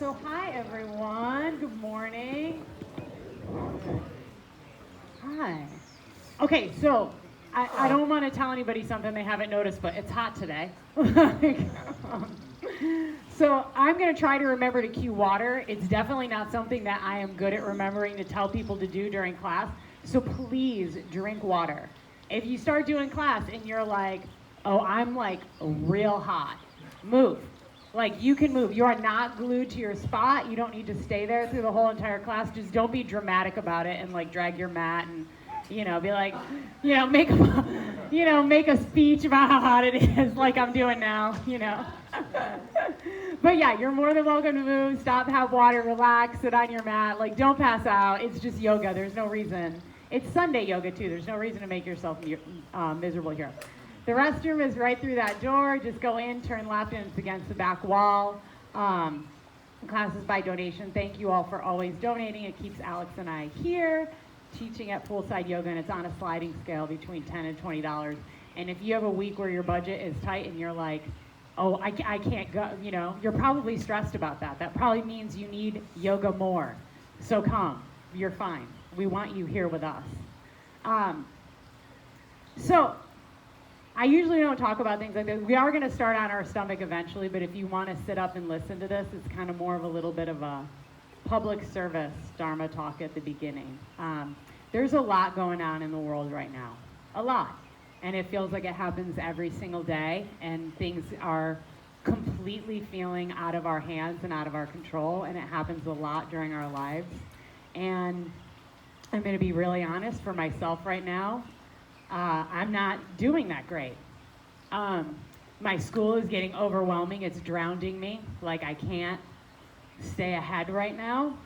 So hi everyone, good morning. Hi. Okay, so I don't want to tell anybody something they haven't noticed, but it's hot today. So I'm going to try to remember to cue water. It's definitely not something that I am good at remembering to tell people to do during class. So please drink water. If you start doing class and you're like, oh, I'm like real hot, move. Like you can move. You are not glued to your spot. You don't need to stay there through the whole entire class. Just don't be dramatic about it and like drag your mat and be like, make a speech about how hot it is, like I'm doing now. But yeah, you're more than welcome to move. Stop, have water, relax, sit on your mat. Like, don't pass out. It's just yoga. There's no reason. It's Sunday yoga too. There's no reason to make yourself miserable here. The restroom is right through that door. Just go in, turn left, and it's against the back wall. Classes by donation. Thank you all for always donating. It keeps Alex and I here teaching at Poolside Yoga, and it's on a sliding scale between $10 and $20. And if you have a week where your budget is tight and you're like, oh, I can't go, you're probably stressed about that. That probably means you need yoga more. So come, you're fine. We want you here with us. So I usually don't talk about things like this. We are going to start on our stomach eventually, but if you want to sit up and listen to this, it's kind of more of a little bit of a public service Dharma talk at the beginning. There's a lot going on in the world right now. A lot. And it feels like it happens every single day, and things are completely feeling out of our hands and out of our control, and it happens a lot during our lives. And I'm going to be really honest for myself right now. I'm not doing that great. My school is getting overwhelming. It's drowning me. Like, I can't stay ahead right now.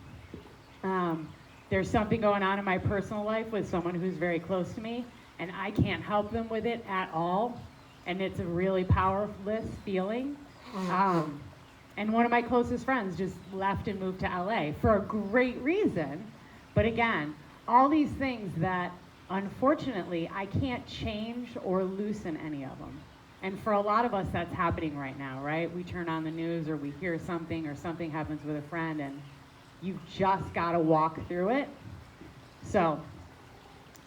There's something going on in my personal life with someone who's very close to me, and I can't help them with it at all. And it's a really powerless feeling. And one of my closest friends just left and moved to LA for a great reason. But again, all these things that unfortunately I can't change or loosen any of them. And for a lot of us, that's happening right now, right? We turn on the news or we hear something or something happens with a friend, and you've just got to walk through it. So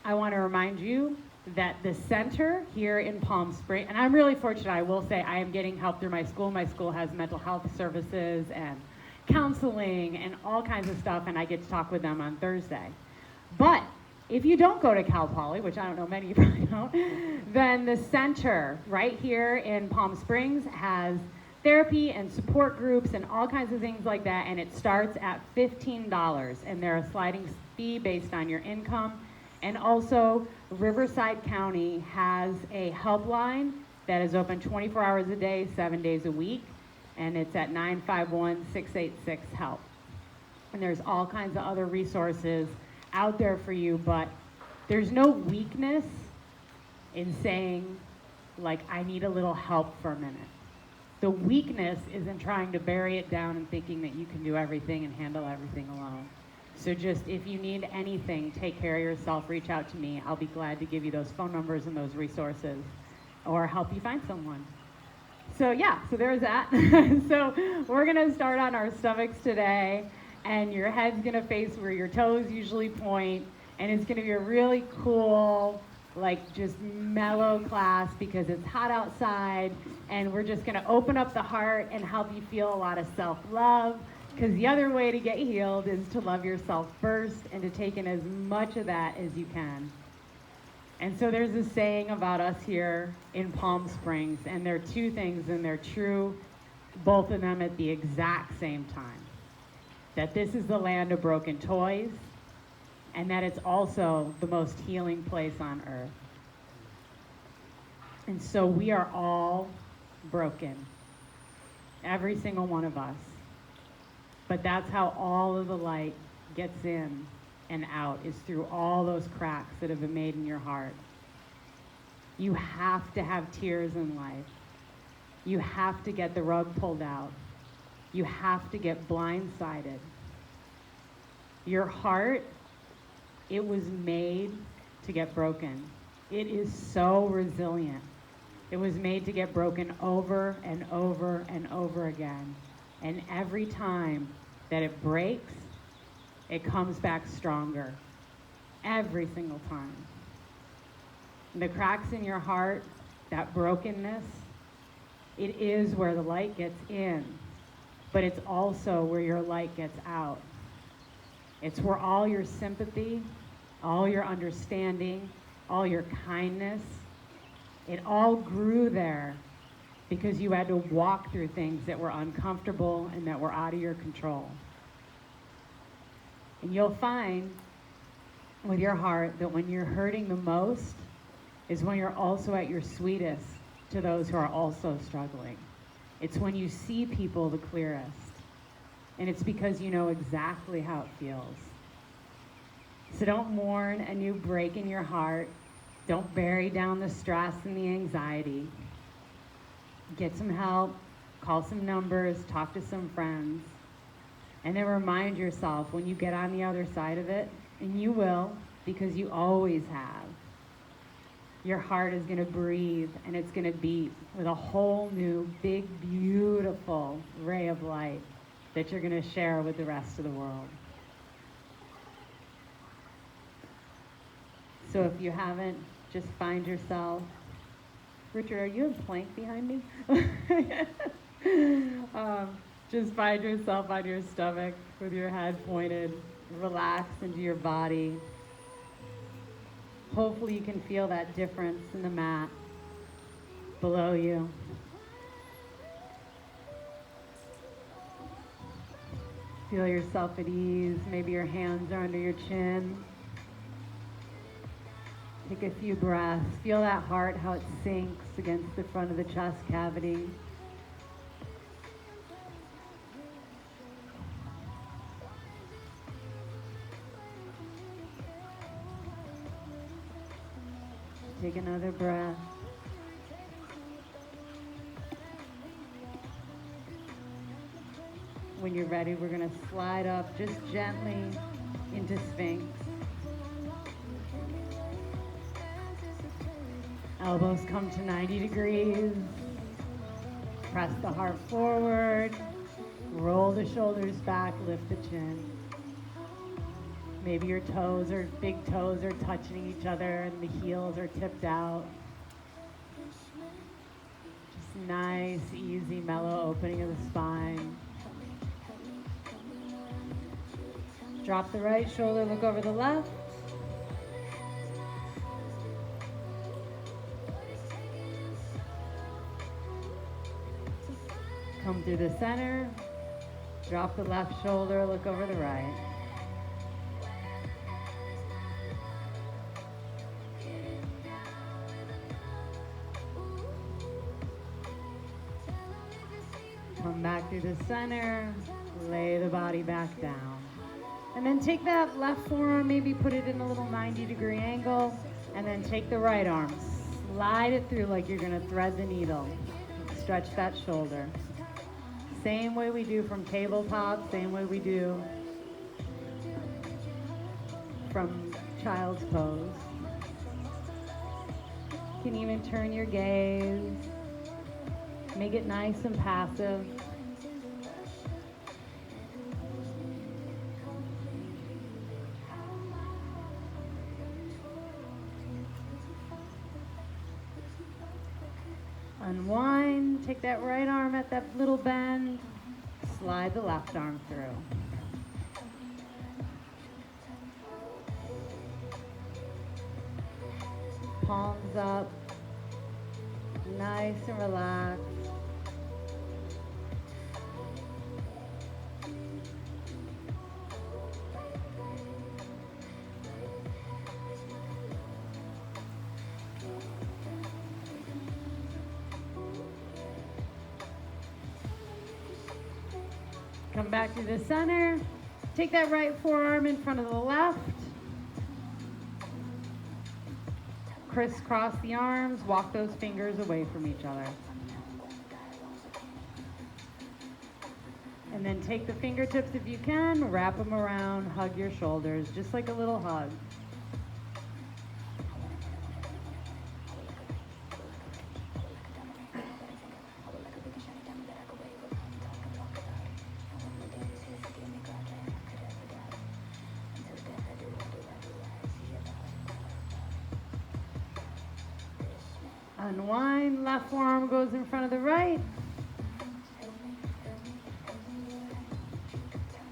I want to remind you that the center here in Palm Springs, and I'm really fortunate, I will say, I am getting help through my school. My school has mental health services and counseling and all kinds of stuff, and I get to talk with them on Thursday. But if you don't go to Cal Poly, which I don't know, many of you probably don't, then the center right here in Palm Springs has therapy and support groups and all kinds of things like that, and it starts at $15, and they're a sliding fee based on your income. And also, Riverside County has a helpline that is open 24 hours a day, 7 days a week, and it's at 951-686-HELP. And there's all kinds of other resources out there for you, but there's no weakness in saying, like, I need a little help for a minute. The weakness is in trying to bury it down and thinking that you can do everything and handle everything alone. So just, if you need anything, take care of yourself, reach out to me. I'll be glad to give you those phone numbers and those resources, or help you find someone. So yeah, so there's that. So we're gonna start on our stomachs today, and your head's gonna face where your toes usually point, and it's gonna be a really cool, like, just mellow class because it's hot outside, and we're just gonna open up the heart and help you feel a lot of self-love, because the other way to get healed is to love yourself first and to take in as much of that as you can. And so there's this saying about us here in Palm Springs, and there are two things, and they're true, both of them at the exact same time. That this is the land of broken toys, and that it's also the most healing place on earth. And so we are all broken, every single one of us. But that's how all of the light gets in and out, is through all those cracks that have been made in your heart. You have to have tears in life. You have to get the rug pulled out. You have to get blindsided. Your heart, it was made to get broken. It is so resilient. It was made to get broken over and over and over again. And every time that it breaks, it comes back stronger. Every single time. And the cracks in your heart, that brokenness, it is where the light gets in, but it's also where your light gets out. It's where all your sympathy, all your understanding, all your kindness, it all grew there because you had to walk through things that were uncomfortable and that were out of your control. And you'll find with your heart that when you're hurting the most is when you're also at your sweetest to those who are also struggling. It's when you see people the clearest. And it's because you know exactly how it feels. So don't mourn a new break in your heart. Don't bury down the stress and the anxiety. Get some help, call some numbers, talk to some friends. And then remind yourself when you get on the other side of it, and you will, because you always have, your heart is going to breathe and it's going to beat with a whole new, big, beautiful ray of light that you're going to share with the rest of the world. So if you haven't, just find yourself. Richard, are you in plank behind me? Just find yourself on your stomach with your head pointed. Relax into your body. Hopefully you can feel that difference in the mat below you. Feel yourself at ease. Maybe your hands are under your chin. Take a few breaths. Feel that heart, how it sinks against the front of the chest cavity. Take another breath. When you're ready, we're going to slide up just gently into Sphinx. Elbows come to 90 degrees. Press the heart forward. Roll the shoulders back, lift the chin. Maybe your big toes are touching each other and the heels are tipped out. Just nice, easy, mellow opening of the spine. Drop the right shoulder, look over the left. Come through the center. Drop the left shoulder, look over the right. Come back through the center, lay the body back down. And then take that left forearm, maybe put it in a little 90-degree angle, and then take the right arm, slide it through like you're gonna thread the needle. Stretch that shoulder. Same way we do from tabletop, same way we do from child's pose. You can even turn your gaze. Make it nice and passive. Unwind, take that right arm at that little bend, slide the left arm through. Palms up, nice and relaxed. Come back to the center. Take that right forearm in front of the left. Crisscross the arms, walk those fingers away from each other. And then take the fingertips if you can, wrap them around, hug your shoulders, just like a little hug. Unwind, left forearm goes in front of the right.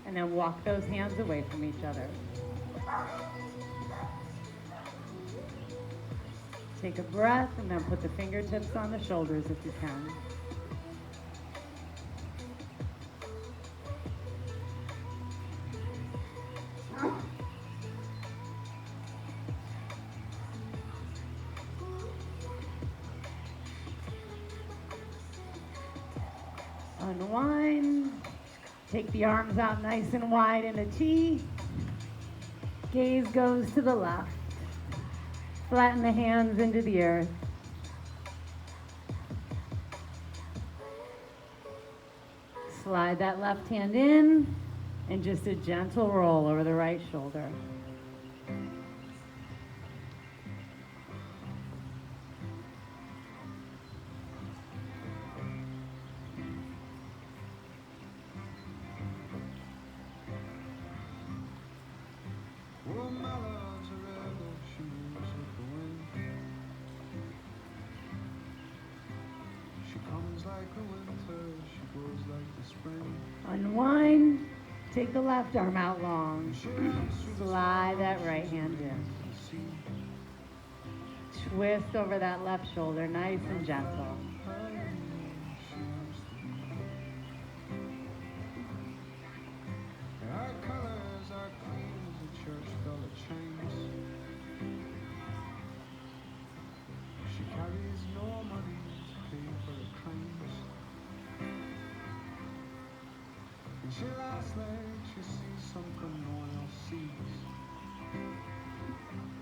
And then walk those hands away from each other. Take a breath and then put the fingertips on the shoulders if you can. Unwind. Take the arms out nice and wide in a T. Gaze goes to the left. Flatten the hands into the earth. Slide that left hand in and just a gentle roll over the right shoulder. Unwind, take the left arm out long, slide that right hand in. Twist over that left shoulder, nice and gentle.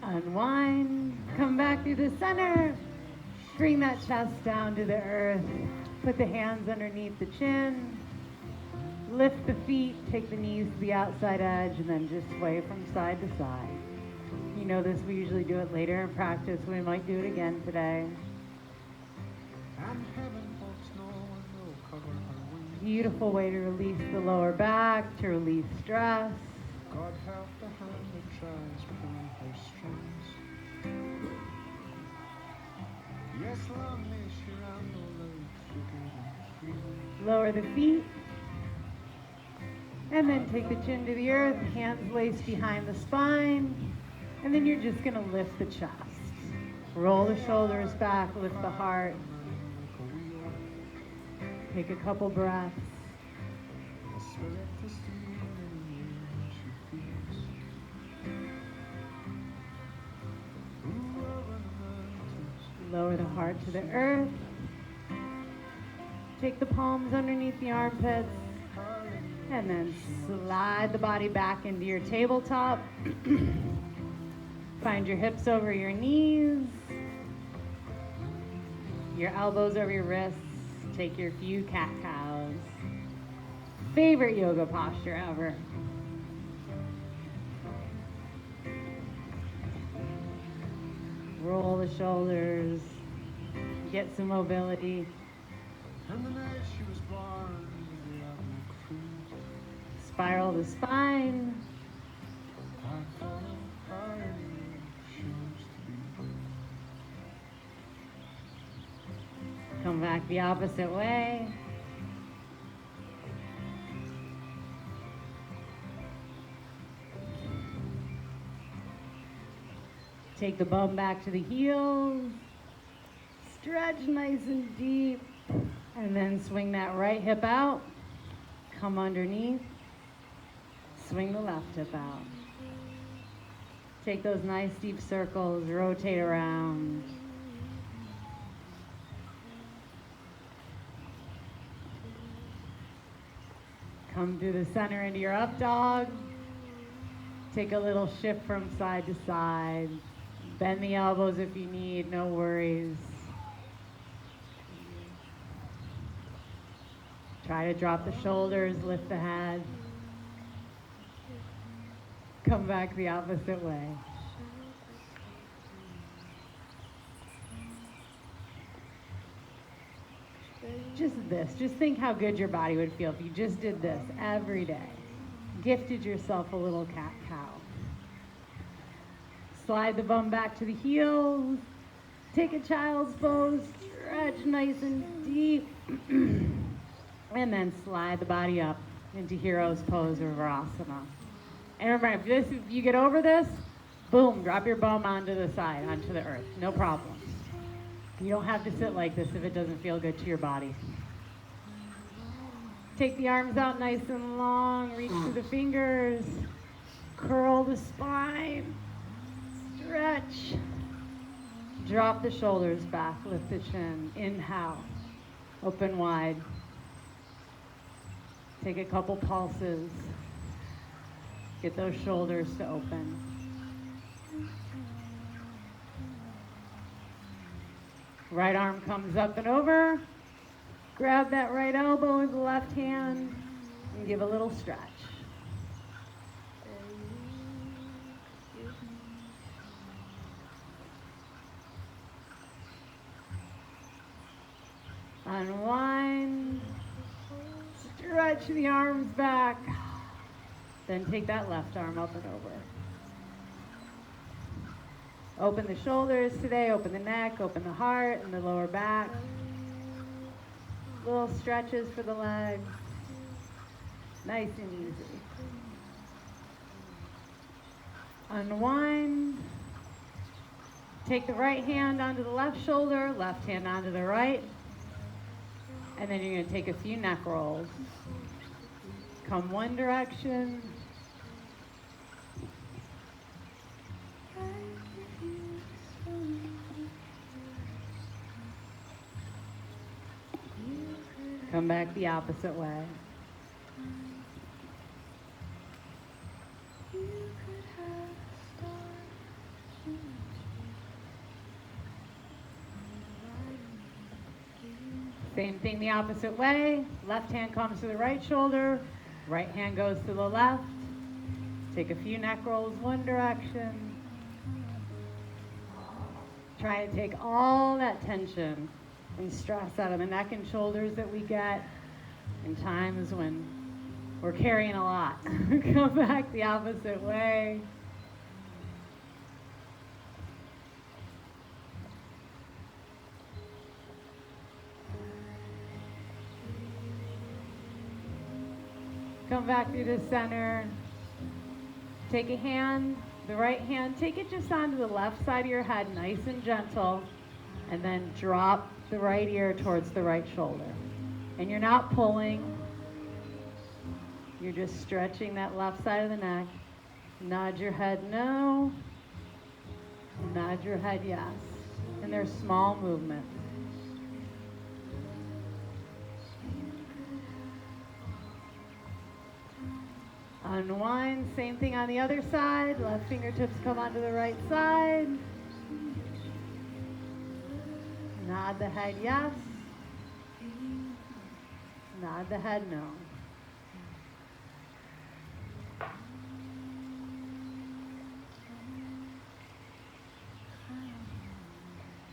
Unwind, come back through the center, bring that chest down to the earth, put the hands underneath the chin, lift the feet, take the knees to the outside edge, and then just sway from side to side. You know this, we usually do it later in practice, we might do it again today. Beautiful way to release the lower back, to release stress. God help the hand that tries pulling her strings. Yes, love me, she ran lower the feet. And then take the chin to the earth, hands laced behind the spine. And then you're just going to lift the chest. Roll the shoulders back, lift the heart. Take a couple breaths. Lower the heart to the earth. Take the palms underneath the armpits. And then slide the body back into your tabletop. Find your hips over your knees. Your elbows over your wrists. Take your few cat-cows. Favorite yoga posture ever. Roll the shoulders. Get some mobility. Spiral the spine. Come back the opposite way. Take the bum back to the heels. Stretch nice and deep. And then swing that right hip out. Come underneath. Swing the left hip out. Take those nice deep circles. Rotate around. Come through the center into your up dog. Take a little shift from side to side. Bend the elbows if you need, no worries. Try to drop the shoulders, lift the head. Come back the opposite way. Just think how good your body would feel if you just did this every day. Gifted yourself a little cat-cow. Slide the bum back to the heels. Take a child's pose, stretch nice and deep, and then slide the body up into hero's pose or Virasana. And remember, if you get over this, boom, drop your bum onto the side, onto the earth. No problem. You don't have to sit like this if it doesn't feel good to your body. Take the arms out nice and long, reach through the fingers, curl the spine, stretch. Drop the shoulders back, lift the chin, inhale, open wide. Take a couple pulses. Get those shoulders to open. Right arm comes up and over. Grab that right elbow with the left hand and give a little stretch. Unwind, stretch the arms back, then take that left arm up and over. Open the shoulders today, open the neck, open the heart and the lower back. Little stretches for the legs, nice and easy. Unwind, take the right hand onto the left shoulder, left hand onto the right. And then you're going to take a few neck rolls. Come one direction. Come back the opposite way. Same thing the opposite way. Left hand comes to the right shoulder. Right hand goes to the left. Take a few neck rolls one direction. Try to take all that tension and stress out of the neck and shoulders that we get in times when we're carrying a lot. Come back the opposite way. Come back through the center. Take a hand, the right hand, take it just onto the left side of your head, nice and gentle, and then drop the right ear towards the right shoulder. And you're not pulling, you're just stretching that left side of the neck. Nod your head no, nod your head yes. And they're small movements. Unwind, same thing on the other side. Left fingertips come onto the right side. Nod the head yes. Nod the head no.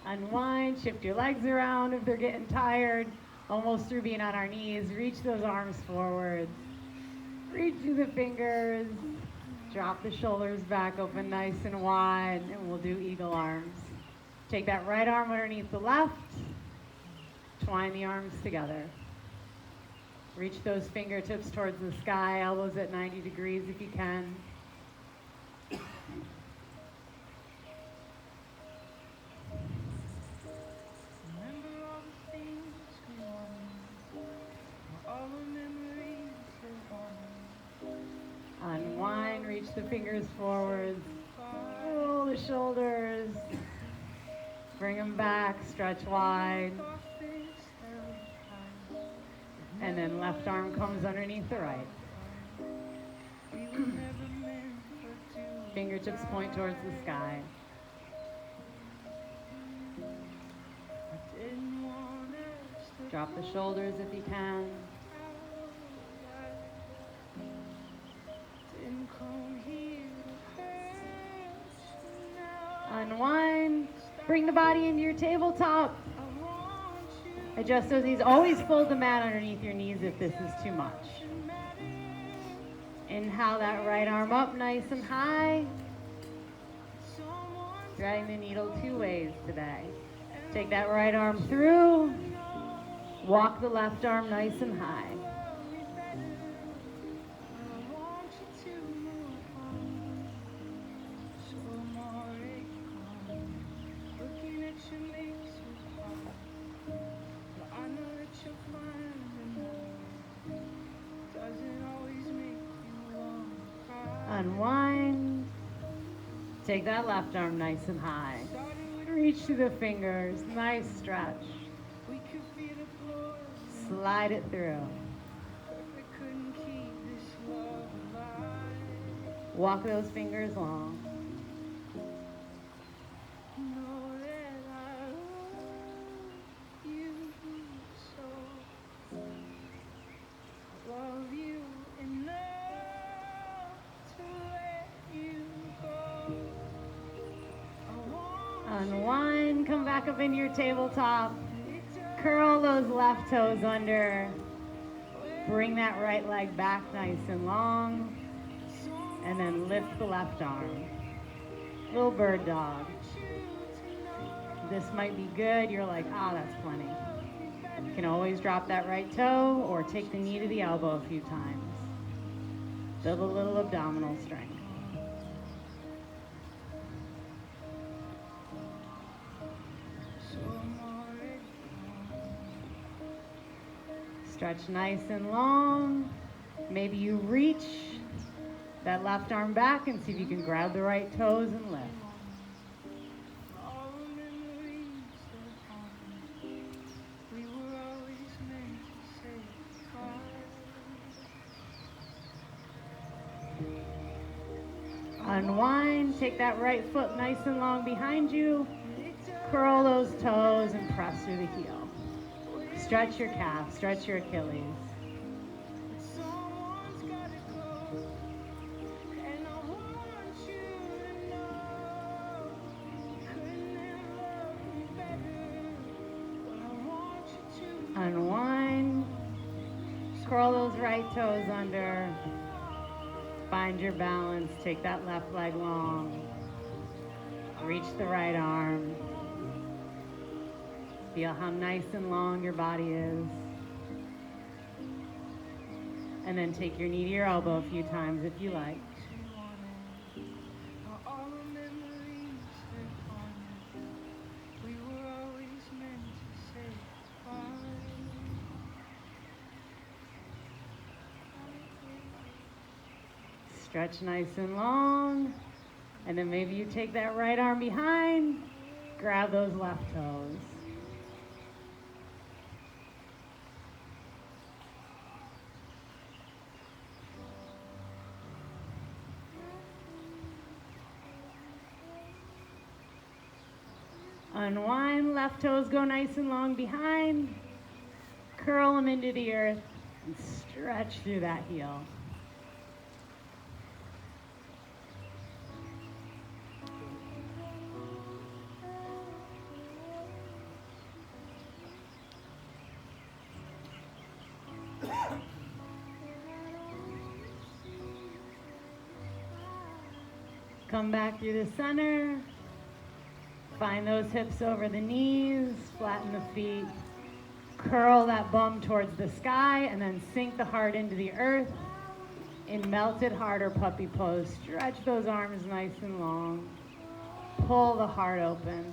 Unwind, shift your legs around if they're getting tired. Almost through being on our knees. Reach those arms forward. Reach through the fingers, drop the shoulders back, open nice and wide, and we'll do eagle arms. Take that right arm underneath the left, twine the arms together. Reach those fingertips towards the sky, elbows at 90 degrees if you can. Unwind, reach the fingers forward, roll the shoulders, bring them back, stretch wide, and then left arm comes underneath the right. Fingertips point towards the sky. Drop the shoulders if you can. Unwind, bring the body into your tabletop. Adjust those knees. Always fold the mat underneath your knees if this is too much. Inhale that right arm up nice and high. Threading the needle two ways today. Take that right arm through. Walk the left arm nice and high. Unwind. Take that left arm nice and high. Reach through the fingers. Nice stretch. Slide it through. Walk those fingers long. Unwind, come back up into your tabletop. Curl those left toes under. Bring that right leg back nice and long. And then lift the left arm. Little bird dog. This might be good. You're like, that's plenty. You can always drop that right toe or take the knee to the elbow a few times. Build a little abdominal strength. Stretch nice and long. Maybe you reach that left arm back and see if you can grab the right toes and lift. Unwind, take that right foot nice and long behind you. Curl those toes and press through the heel. Stretch your calf, stretch your Achilles. Unwind, curl those right toes under. Find your balance, take that left leg long. Reach the right arm. Feel how nice and long your body is. And then take your knee to your elbow a few times if you like. Stretch nice and long. And then maybe you take that right arm behind, grab those left toes. Unwind, left toes go nice and long behind. Curl them into the earth and stretch through that heel. Come back through the center. Find those hips over the knees, flatten the feet. Curl that bum towards the sky and then sink the heart into the earth in melted heart or puppy pose. Stretch those arms nice and long. Pull the heart open.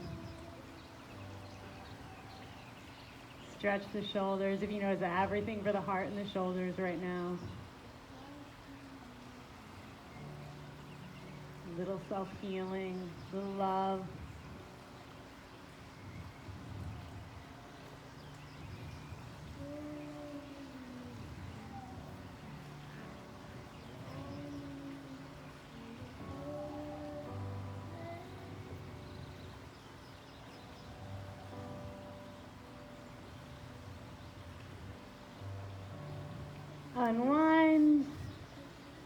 Stretch the shoulders. If you notice, I have everything for the heart and the shoulders right now. Little self-healing, little love. Unwind.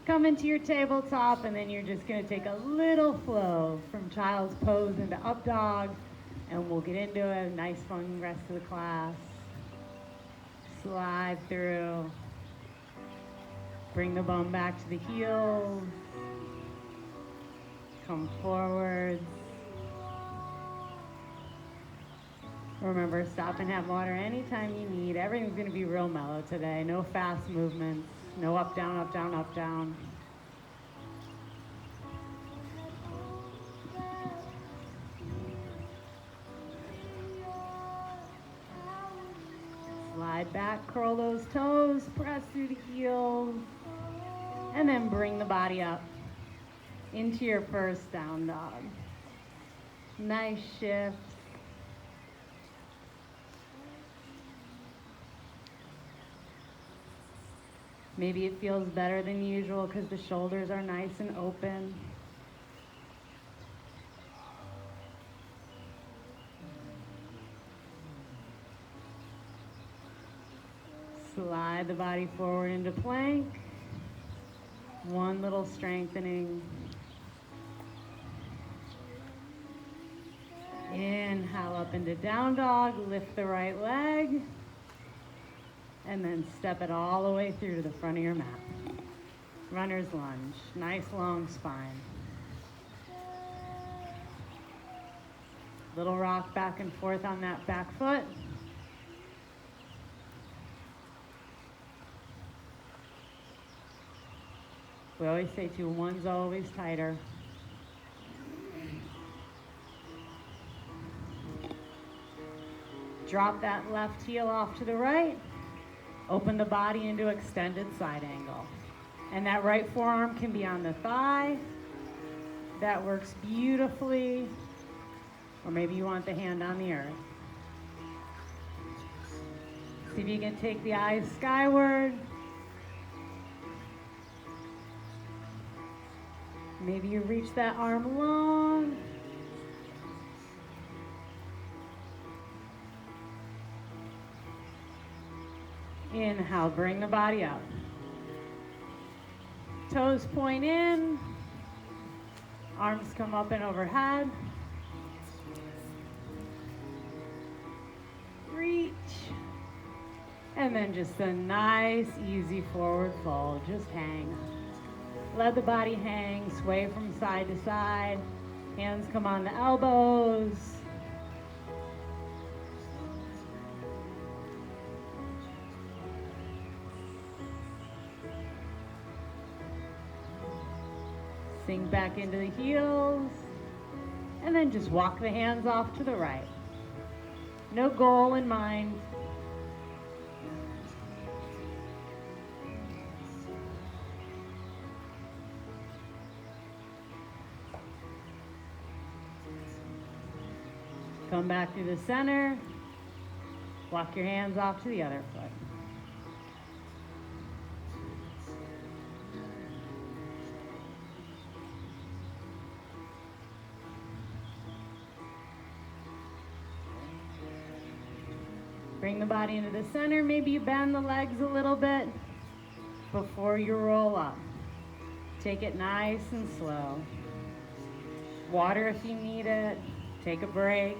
Come into your tabletop, and then you're just going to take a little flow from child's pose into up dog, and we'll get into a nice fun rest of the class. Slide through. Bring the bum back to the heels. Come forwards. Remember, stop and have water anytime you need. Everything's going to be real mellow today. No fast movements. No up, down, up, down, up, down. Slide back, curl those toes, press through the heels, and then bring the body up into your first down dog. Nice shift. Maybe it feels better than usual because the shoulders are nice and open. Slide the body forward into plank. One little strengthening. Inhale up into down dog, lift the right leg, and then step it all the way through to the front of your mat. Runner's lunge, nice long spine. Little rock back and forth on that back foot. We always say too, one's always tighter. Drop that left heel off to the right. Open the body into extended side angle. And that right forearm can be on the thigh. That works beautifully. Or maybe you want the hand on the earth. See if you can take the eyes skyward. Maybe you reach that arm long. Inhale, bring the body up. Toes point in. Arms come up and overhead. Reach. And then just a nice, easy forward fold. Just hang. Let the body hang, sway from side to side. Hands come on the elbows. Sink back into the heels. And then just walk the hands off to the right. No goal in mind. Come back to the center. Walk your hands off to the other foot. Bring the body into the center. Maybe you bend the legs a little bit before you roll up. Take it nice and slow. Water if you need it. Take a break.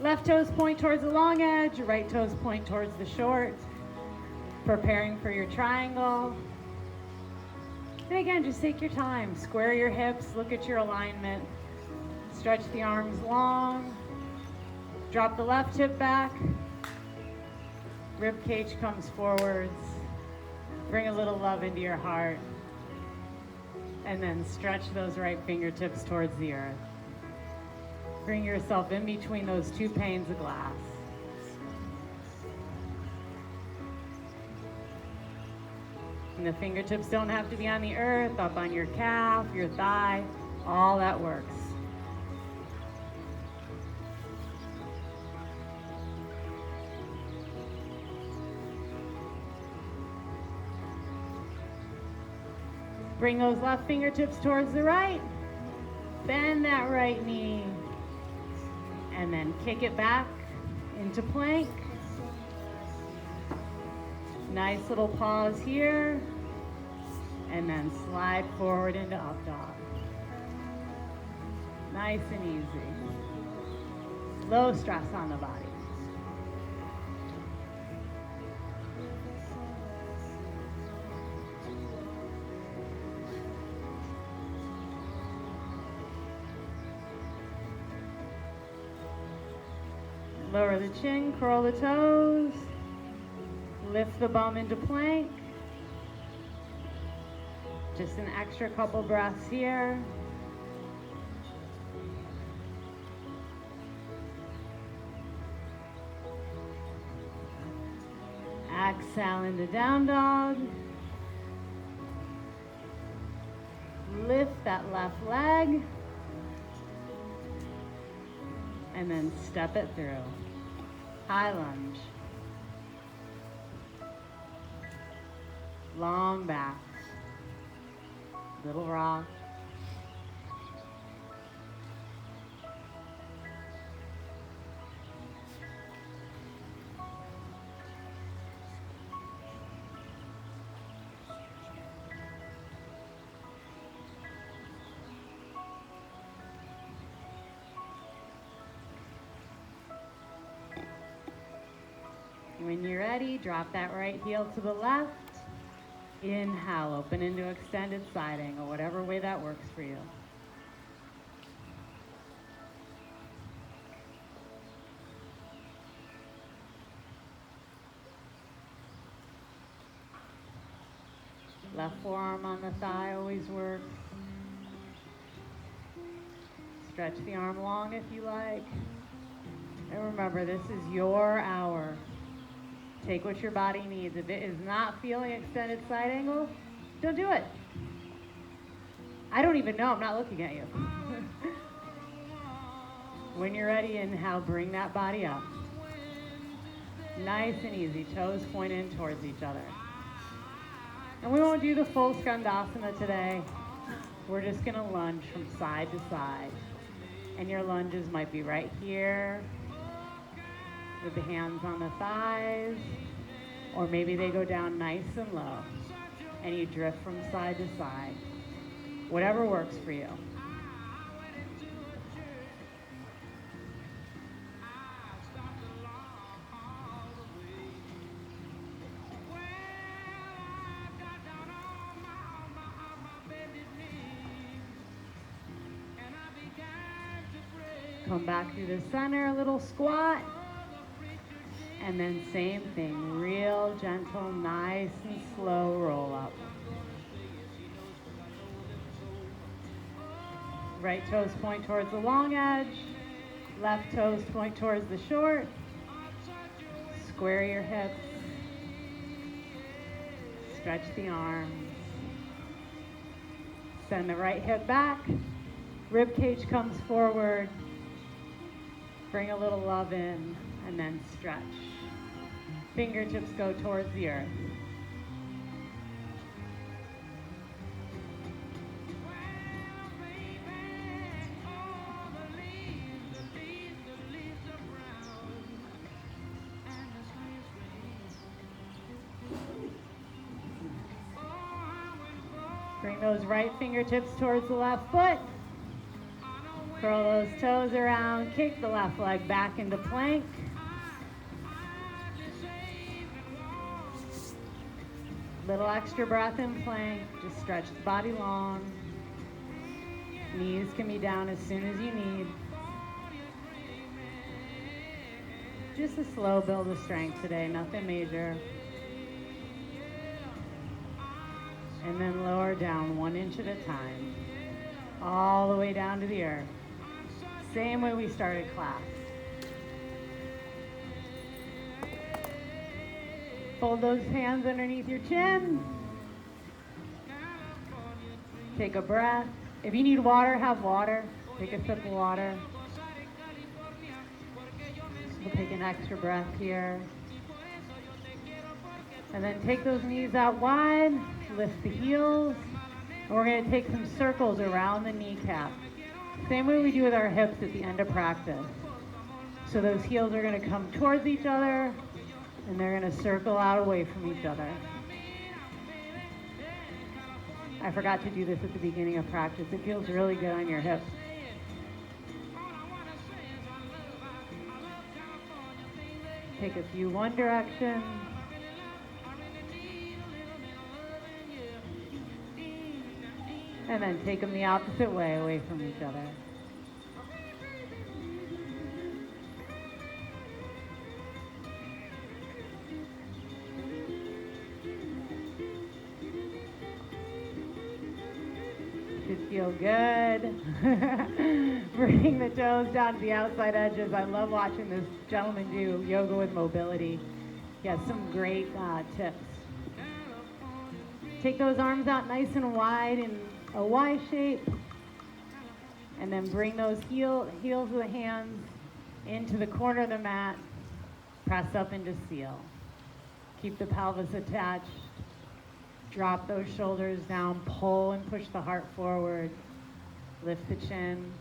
Left toes point towards the long edge, right toes point towards the short. Preparing for your triangle. And again, just take your time. Square your hips, look at your alignment. Stretch the arms long. Drop the left hip back. Rib cage comes forwards. Bring a little love into your heart. And then stretch those right fingertips towards the earth. Bring yourself in between those two panes of glass. And the fingertips don't have to be on the earth, up on your calf, your thigh, all that works. Bring those left fingertips towards the right. Bend that right knee. And then kick it back into plank. Nice little pause here. And then slide forward into up dog. Nice and easy. Low stress on the body. Lower the chin, curl the toes. Lift the bum into plank. Just an extra couple breaths here. Exhale into down dog. Lift that left leg. And then step it through. High lunge. Long back. Little rock. When you're ready, drop that right heel to the left. Inhale, open into extended side angle, whatever way that works for you. Left forearm on the thigh always works. Stretch the arm long if you like. And remember, this is your hour. Take what your body needs. If it is not feeling extended side angle, don't do it. I don't even know. I'm not looking at you. When you're ready, inhale, bring that body up. Nice and easy. Toes point in towards each other. And we won't do the full skandasana today. We're just going to lunge from side to side. And your lunges might be right here, with the hands on the thighs, or maybe they go down nice and low, and you drift from side to side. Whatever works for you. Come back through the center, a little squat. And then same thing, real gentle, nice and slow roll up. Right toes point towards the long edge. Left toes point towards the short. Square your hips. Stretch the arms. Send the right hip back. Rib cage comes forward. Bring a little love in and then stretch. Fingertips go towards the earth. Bring those right fingertips towards the left foot. Curl those toes around. Kick the left leg back into plank. Little extra breath in plank. Just stretch the body long. Knees can be down as soon as you need. Just a slow build of strength today, nothing major. And then lower down 1 inch at a time. All the way down to the earth. Same way we started class. Fold those hands underneath your chin. Take a breath. If you need water, have water. Take a sip of water. We'll take an extra breath here. And then take those knees out wide. Lift the heels. And we're going to take some circles around the kneecap. Same way we do with our hips at the end of practice. So those heels are going to come towards each other. And they're going to circle out away from each other. I forgot to do this at the beginning of practice. It feels really good on your hips. Take a few one direction. And then take them the opposite way, away from each other. Feel good. Bring the toes down to the outside edges. I love watching this gentleman do yoga with mobility. He has some great tips. Take those arms out nice and wide in a Y shape. And then bring those heels of the hands into the corner of the mat. Press up into seal. Keep the pelvis attached. Drop those shoulders down. Pull and push the heart forward. Lift the chin.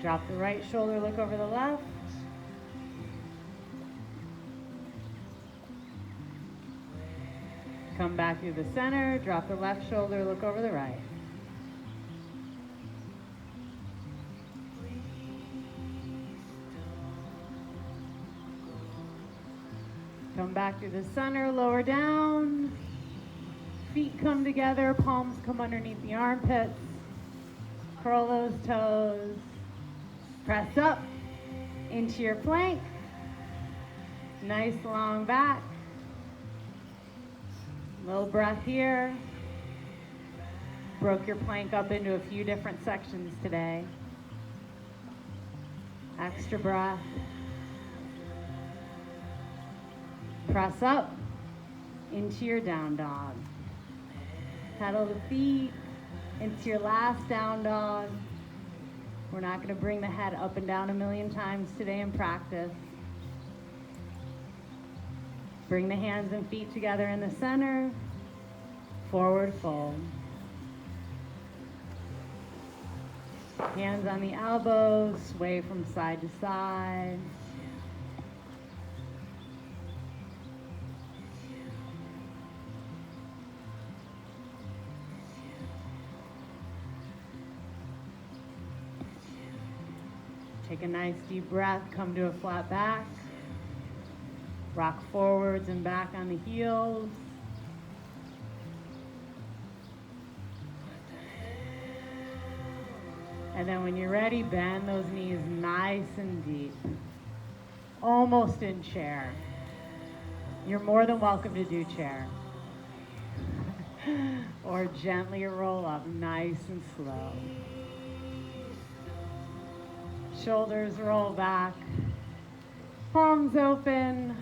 Drop the right shoulder, look over the left. Come back through the center, drop the left shoulder, look over the right. Come back through the center, lower down. Feet come together, palms come underneath the armpits. Curl those toes. Press up into your plank. Nice long back. Little breath here. Broke your plank up into a few different sections today. Extra breath. Press up into your down dog. Pedal the feet into your last down dog. We're not going to bring the head up and down a million times today in practice. Bring the hands and feet together in the center. Forward fold. Hands on the elbows, sway from side to side. Take a nice deep breath, come to a flat back. Rock forwards and back on the heels. And then when you're ready, bend those knees nice and deep. Almost in chair. You're more than welcome to do chair. Or gently roll up, nice and slow. Shoulders roll back. Palms open.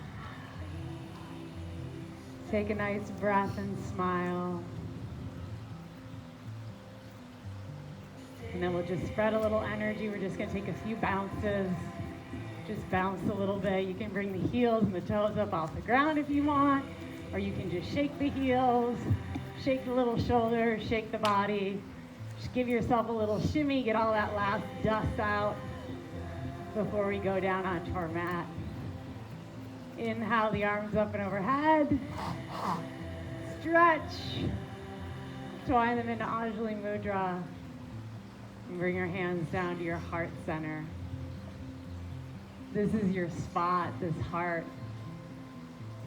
Take a nice breath and smile. And then we'll just spread a little energy. We're just going to take a few bounces. Just bounce a little bit. You can bring the heels and the toes up off the ground if you want. Or you can just shake the heels, shake the little shoulders, shake the body. Just give yourself a little shimmy. Get all that last dust out before we go down onto our mat. Inhale the arms up and overhead. Stretch. Twine them into Anjali Mudra. And bring your hands down to your heart center. This is your spot, this heart.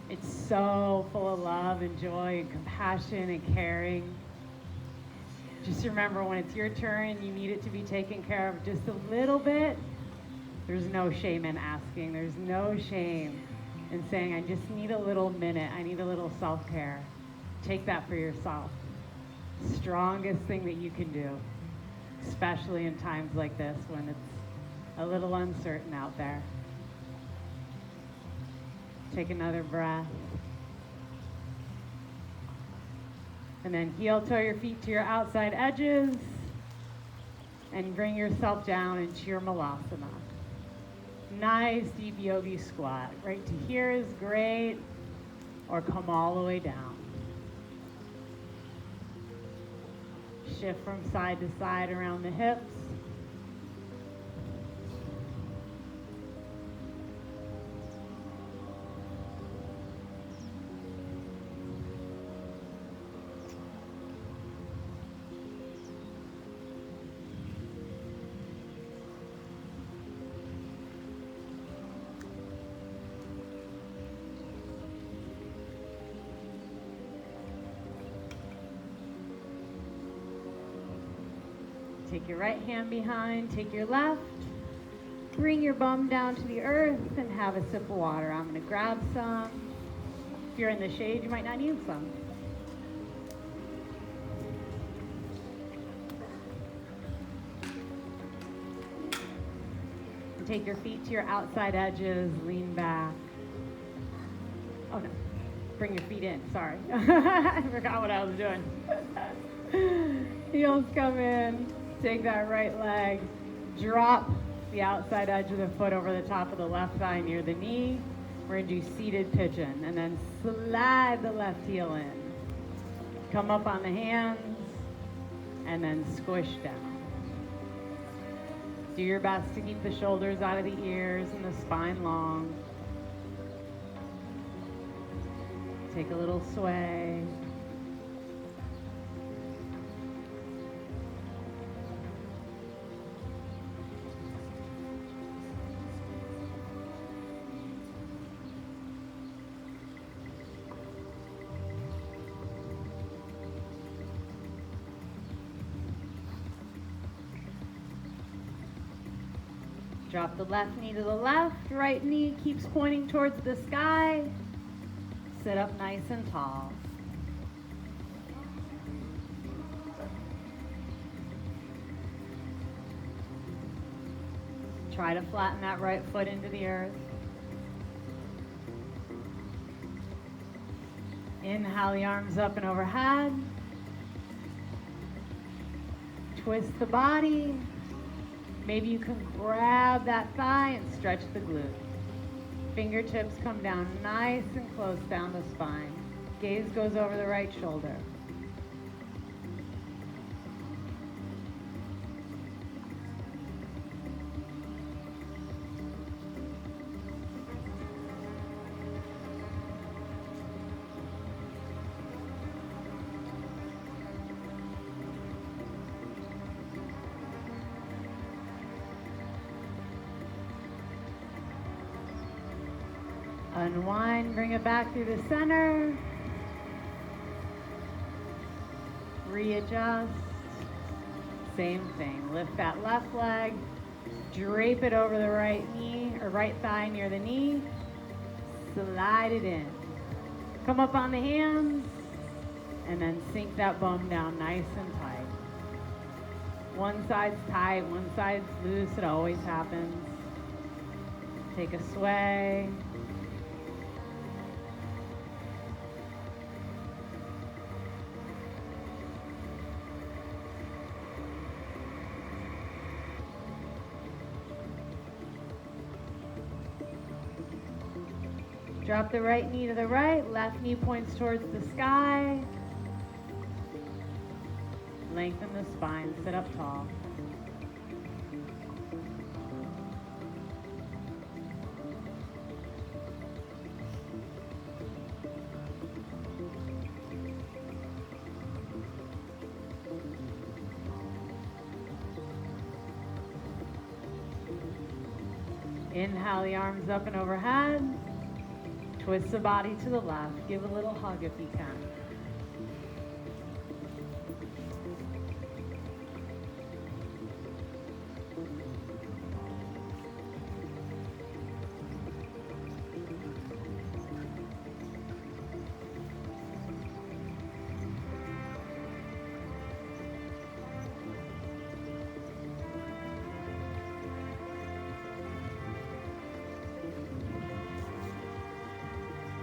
It's so full of love and joy and compassion and caring. Just remember, when it's your turn, you need it to be taken care of just a little bit. There's no shame in asking. There's no shame in saying, I just need a little minute. I need a little self-care. Take that for yourself. Strongest thing that you can do, especially in times like this when it's a little uncertain out there. Take another breath. And then heel toe your feet to your outside edges and bring yourself down into your Malasana. Nice deep yogi squat. Right to here is great, or come all the way down. Shift from side to side around the hips. Take your right hand behind, take your left. Bring your bum down to the earth and have a sip of water. I'm going to grab some. If you're in the shade, you might not need some. And take your feet to your outside edges, lean back. Oh no, bring your feet in, sorry. I forgot what I was doing. Heels come in, take that right leg, drop the outside edge of the foot over the top of the left thigh near the knee. We're going to do seated pigeon, and then slide the left heel in. Come up on the hands, and then squish down. Do your best to keep the shoulders out of the ears and the spine long. Take a little sway. Drop the left knee to the left, right knee keeps pointing towards the sky. Sit up nice and tall. Try to flatten that right foot into the earth. Inhale the arms up and overhead. Twist the body. Maybe you can grab that thigh and stretch the glute. Fingertips come down nice and close down the spine. Gaze goes over the right shoulder. Unwind, bring it back through the center. Readjust. Same thing. Lift that left leg. Drape it over the right knee or right thigh near the knee. Slide it in. Come up on the hands and then sink that bum down nice and tight. One side's tight, one side's loose. It always happens. Take a sway. Drop the right knee to the right, left knee points towards the sky. Lengthen the spine, sit up tall. Inhale the arms up and overhead. Twist the body to the left. Give a little hug if you can.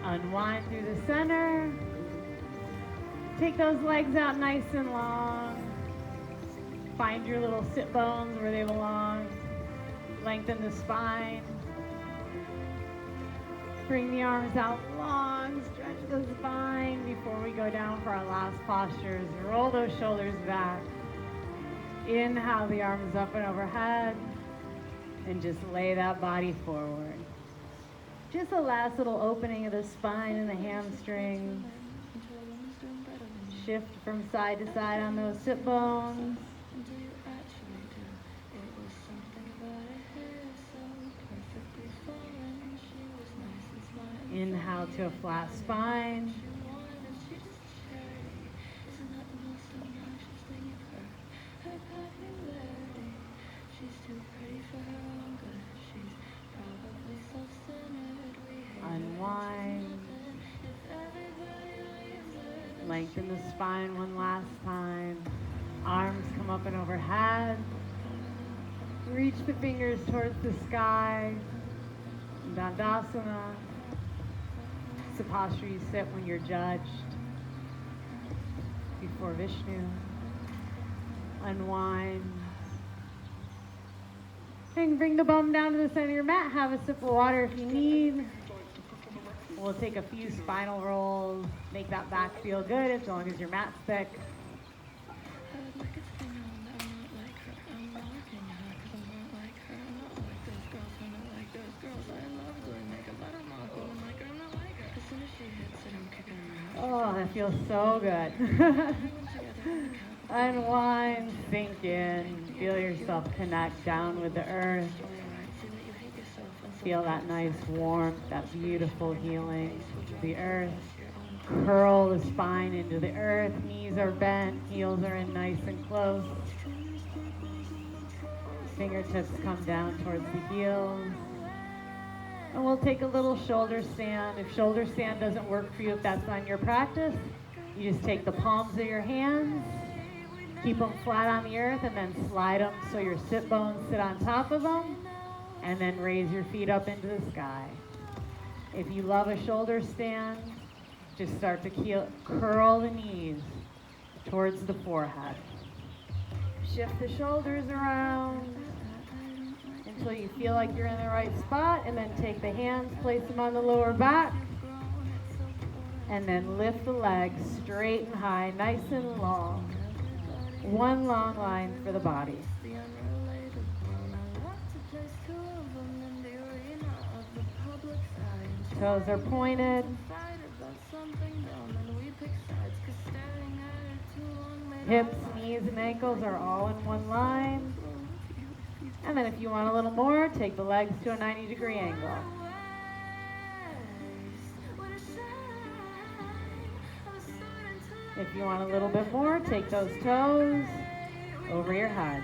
Unwind through the center. Take those legs out nice and long. Find your little sit bones where they belong. Lengthen the spine. Bring the arms out long. Stretch the spine before we go down for our last postures. Roll those shoulders back. Inhale the arms up and overhead. And just lay that body forward. Just a last little opening of the spine and the hamstrings. Shift from side to side on those sit bones. Inhale to a flat spine. Lengthen the spine one last time. Arms come up and overhead. Reach the fingers towards the sky. Dandasana. It's the posture you sit when you're judged before Vishnu. Unwind. And bring the bum down to the center of your mat. Have a sip of water if you need. We'll take a few spinal rolls. Make that back feel good as long as your mat's thick. Oh, that feels so good. Unwind, sink in, feel yourself connect down with the earth. Feel that nice warmth, that beautiful healing to the earth. Curl the spine into the earth, knees are bent, heels are in nice and close. Fingertips come down towards the heels. And we'll take a little shoulder stand. If shoulder stand doesn't work for you, if that's not your practice, you just take the palms of your hands, keep them flat on the earth, and then slide them so your sit bones sit on top of them, and then raise your feet up into the sky. If you love a shoulder stand, just start to curl the knees towards the forehead. Shift the shoulders around until you feel like you're in the right spot, and then take the hands, place them on the lower back, and then lift the legs straight and high, nice and long. One long line for the body. Toes are pointed. Hips, knees, and ankles are all in one line. And then if you want a little more, take the legs to a 90-degree angle. If you want a little bit more, take those toes over your head.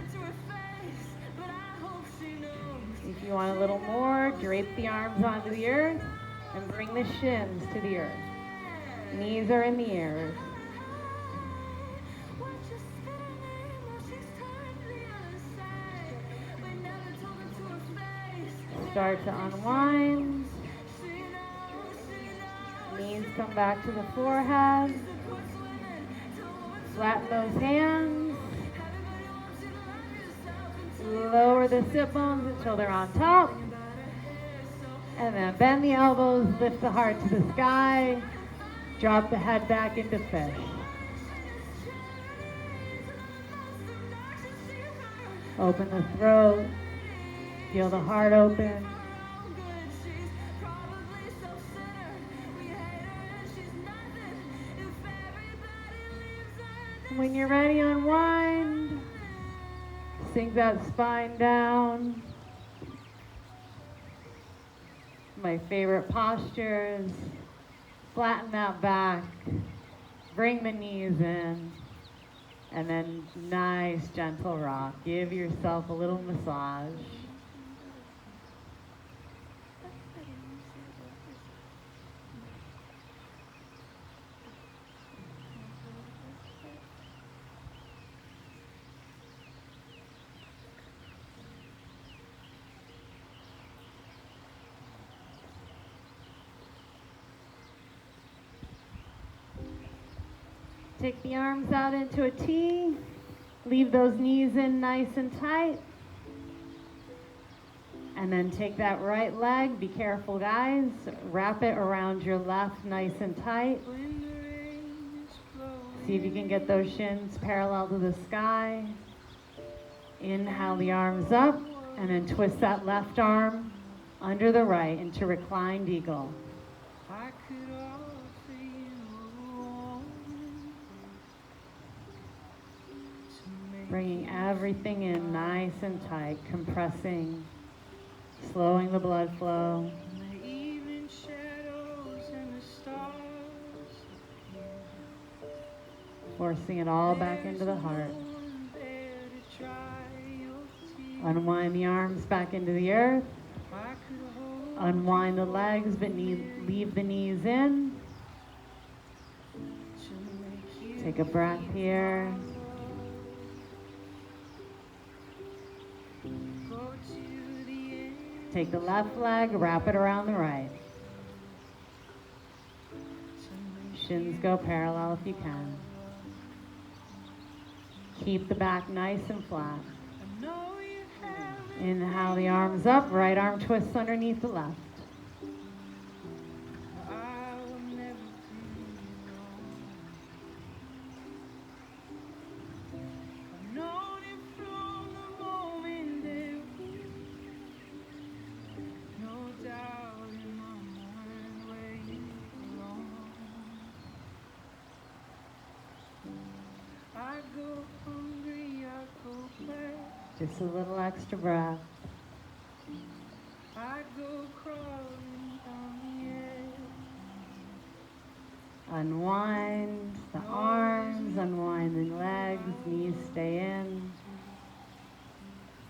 If you want a little more, drape the arms onto the earth and bring the shins to the earth. Knees are in the air. Start to unwind. Knees come back to the forehead. Flatten those hands. Lower the sit bones until they're on top. And then bend the elbows, lift the heart to the sky. Drop the head back into fish. Open the throat. Feel the heart open. When you're ready, unwind. Sink that spine down. My favorite postures. Flatten that back. Bring the knees in. And then nice gentle rock. Give yourself a little massage. Take the arms out into a T. Leave those knees in nice and tight. And then take that right leg. Be careful, guys. Wrap it around your left nice and tight. See if you can get those shins parallel to the sky. Inhale the arms up. And then twist that left arm under the right into reclined eagle. Bringing everything in nice and tight, compressing, slowing the blood flow. Forcing it all back into the heart. Unwind the arms back into the earth. Unwind the legs, but leave the knees in. Take a breath here. Take the left leg, wrap it around the right. Shins go parallel if you can. Keep the back nice and flat. Inhale the arms up, right arm twists underneath the left. Just a little extra breath. Unwind the arms, unwind the legs, knees stay in.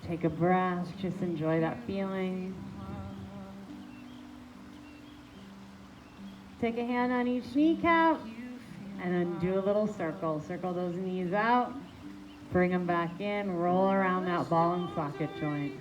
Take a breath, just enjoy that feeling. Take a hand on each kneecap and then do a little circle. Circle those knees out. Bring them back in, roll around that ball and socket joint.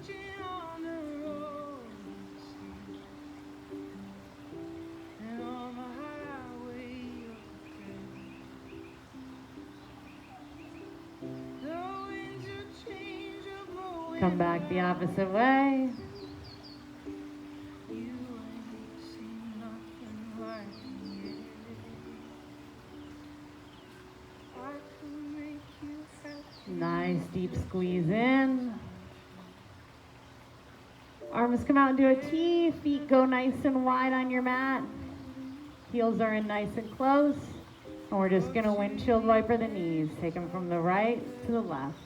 Come back the opposite way. Nice deep squeeze in. Arms come out and do a T. Feet go nice and wide on your mat. Heels are in nice and close. And we're just going to windshield wiper the knees. Take them from the right to the left.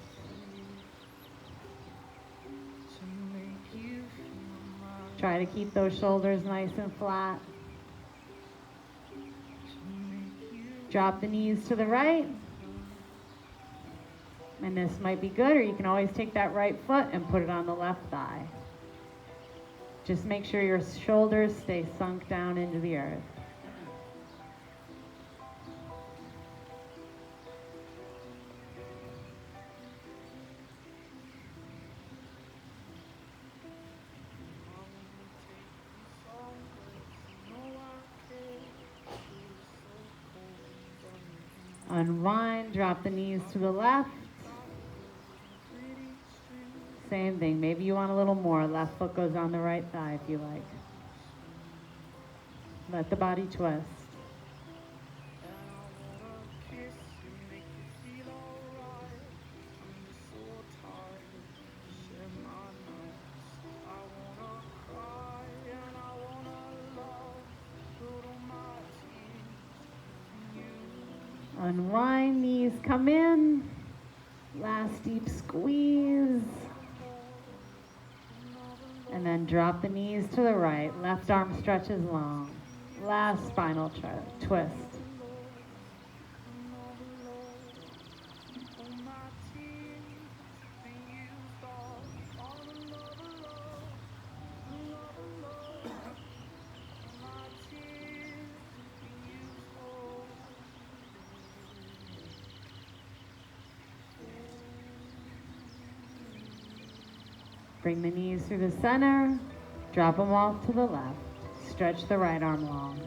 Try to keep those shoulders nice and flat. Drop the knees to the right. And this might be good, or you can always take that right foot and put it on the left thigh. Just make sure your shoulders stay sunk down into the earth. Unwind, drop the knees to the left. Same thing, maybe you want a little more. Left foot goes on the right thigh if you like. Let the body twist. Unwind, knees come in. Last deep squeeze. And then drop the knees to the right. Left arm stretches long. Last spinal twist. Bring the knees through the center, drop them off to the left. Stretch the right arm long.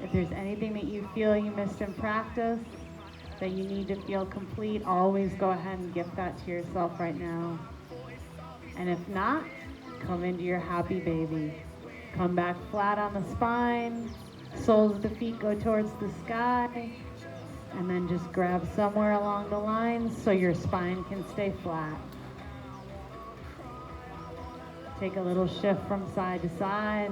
If there's anything that you feel you missed in practice, that you need to feel complete, always go ahead and gift that to yourself right now. And if not, come into your happy baby. Come back flat on the spine, soles of the feet go towards the sky, and then just grab somewhere along the lines so your spine can stay flat. Take a little shift from side to side.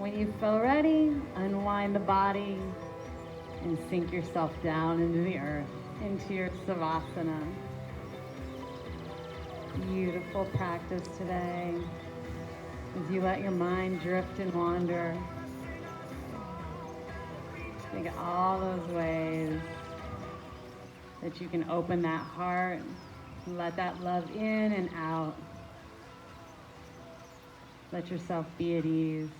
When you feel ready, unwind the body and sink yourself down into the earth, into your Savasana. Beautiful practice today as you let your mind drift and wander. Think of all those ways that you can open that heart, let that love in and out. Let yourself be at ease.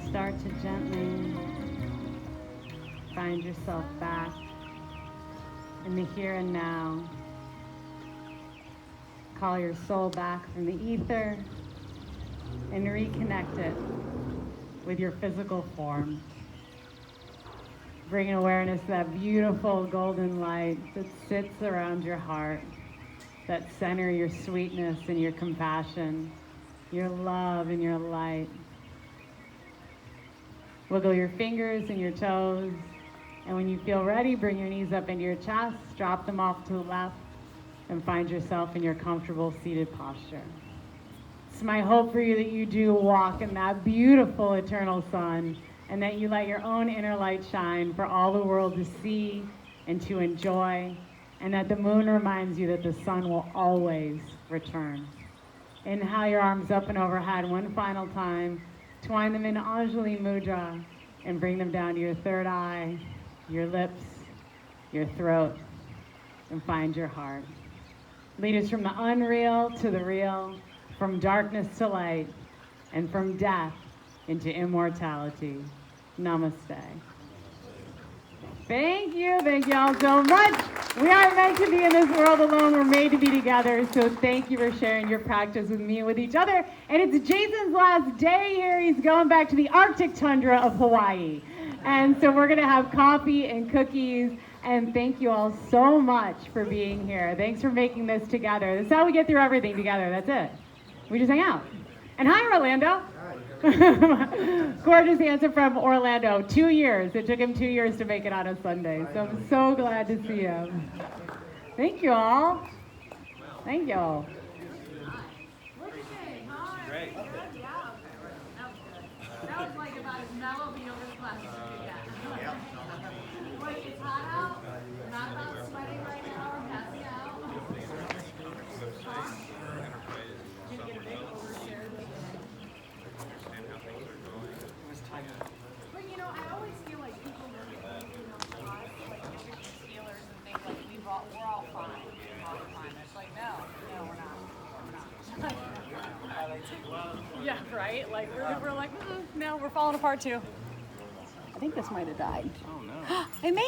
Start to gently find yourself back in the here and now. Call your soul back from the ether and reconnect it with your physical form. Bring awareness to that beautiful golden light that sits around your heart, that center your sweetness and your compassion, your love and your light. Wiggle your fingers and your toes, and when you feel ready, bring your knees up into your chest, drop them off to the left, and find yourself in your comfortable seated posture. It's my hope for you that you do walk in that beautiful eternal sun, and that you let your own inner light shine for all the world to see and to enjoy, and that the moon reminds you that the sun will always return. Inhale your arms up and overhead one final time. Twine them in Anjali Mudra and bring them down to your third eye, your lips, your throat, and find your heart. Lead us from the unreal to the real, from darkness to light, and from death into immortality. Namaste. Thank you all so much. We aren't meant to be in this world alone. We're made to be together. So thank you for sharing your practice with me and with each other. And it's Jason's last day here. He's going back to the Arctic tundra of Hawaii. And so we're going to have coffee and cookies. And thank you all so much for being here. Thanks for making this together. This is how we get through everything together. That's it. We just hang out. And hi, Orlando. Gorgeous answer from Orlando. 2 years. It took him 2 years to make it on a Sunday. So I'm so glad to see him. Thank you all. Thank you all. Great. That was like about as mellow being over the class as you could get. Wait, it's hot out? Not about sweating right now or passing out? But you know, I always feel like people look at me, us, like different Steelers and think like we're all fine all the time. It's like, no, we're not. Yeah, right? Like, we're like, no, we're falling apart too. I think this might have died. Oh, no. It may